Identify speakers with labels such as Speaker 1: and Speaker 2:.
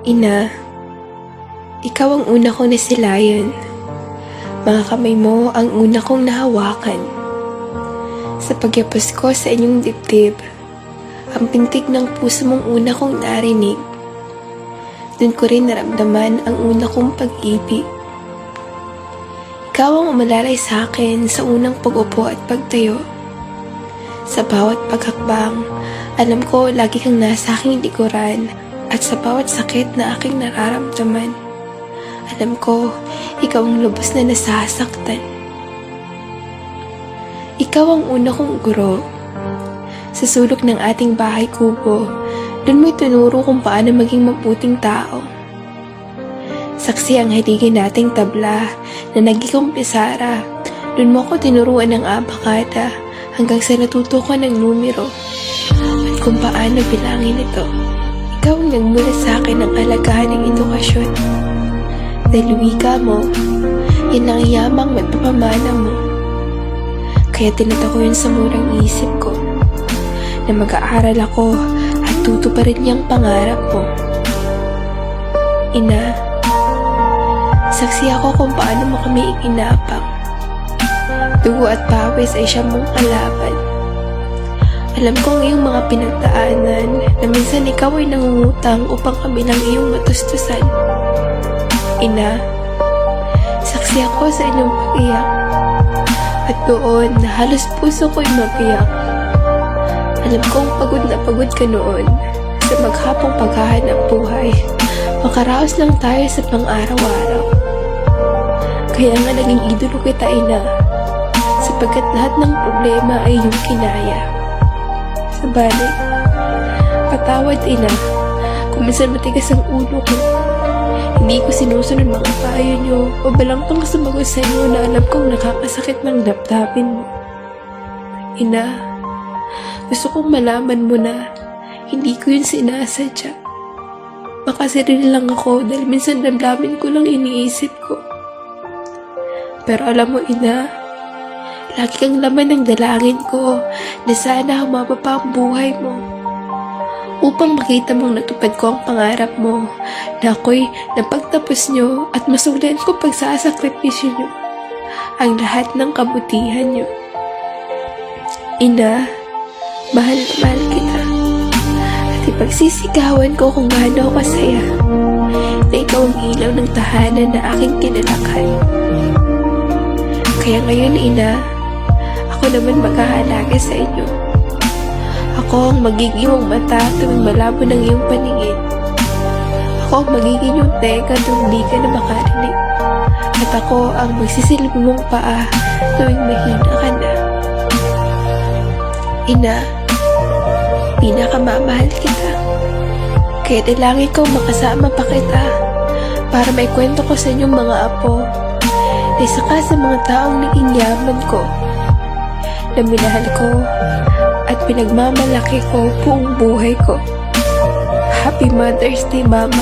Speaker 1: Ina, ikaw ang una kong nasilayan. Mga kamay mo ang una kong nahawakan. Sa pagyapos ko sa inyong dibdib, ang pintig ng puso mong una kong narinig. Doon ko rin naramdaman ang una kong pag-ibig. Ikaw ang umalalay sa akin sa unang pag-upo at pagtayo. Sa bawat paghakbang, alam ko lagi kang nasa aking likuran. At sa bawat sakit na aking nararamdaman, alam ko, ikaw ang lubos na nasasaktan. Ikaw ang una kong guro. Sa sulok ng ating bahay kubo, doon mo'y tinuro kung paano maging mabuting tao. Saksi ang haligin nating tabla na naging pisara. Doon mo ko tinuruan ng abakada hanggang sa natuto ko ng numero at kung paano bilangin ito. Ikaw ang nagmula sa akin ng alagahan ng edukasyon. Dahil wika mo, yan ang yamang magpapamana mo. Kaya tinata ko yun sa murang isip ko, na mag-aaral ako at tutuparin niyang pangarap mo. Ina, saksi ako kung paano mo kami ikinapang. Dugo at pawis ay siyang mong kalaban. Alam ko ang iyong mga pinagdaanan na minsan ikaw ay nangungutang upang kami ng iyong matustusan. Ina, saksi ako sa inyong pag-iyak. At doon, halos puso ko'y mabiyak. Alam kong pagod na pagod ka noon sa maghapong paghahanap buhay. Makaraos lang tayo sa pang-araw-araw. Kaya nga naging idolo kita, Ina, sapagkat lahat ng problema ay iyong kinaya. Sabali, patawad, Ina, kung minsan matigas ang ulo ko. Hindi ko sinusunod mga payo niyo o balangtang sumagot sa inyo na alam kong nakakasakit ng damdamin mo. Ina, gusto kong malaman mo na hindi ko yun sinasadya. Makasarili lang ako dahil minsan damdamin ko lang iniisip ko. Pero alam mo, Ina, lagi kang laman ng dalangin ko na sana humaba pa ang buhay mo upang makita mong natupad ko ang pangarap mo na ako'y napagtapos nyo at masulan ko pagsasakripisyo nyo ang lahat ng kabutihan nyo. Ina, mahal na mahal kita at ipagsisigawan ko kung gaano ako kasaya na ikaw ang ilaw ng tahanan na aking kinalakhan. Kaya ngayon, Ina, ako naman mag-aalaga sa inyo. Ako ang magiging yung mata tuwing malabo ng iyong paningin. Ako ang magiging yung teka tuwing di ka na makarinig. At ako ang magsisilbi mong paa tuwing mahina ka na. Ina, pinakamamahal kita. Kaya dalangin ko makasama pa kita para may kwento ko sa inyong mga apo na isa ka sa mga taong naging yaman ko, na minahal ko at pinagmamalaki ko buong buhay ko. Happy Mother's Day, Mama.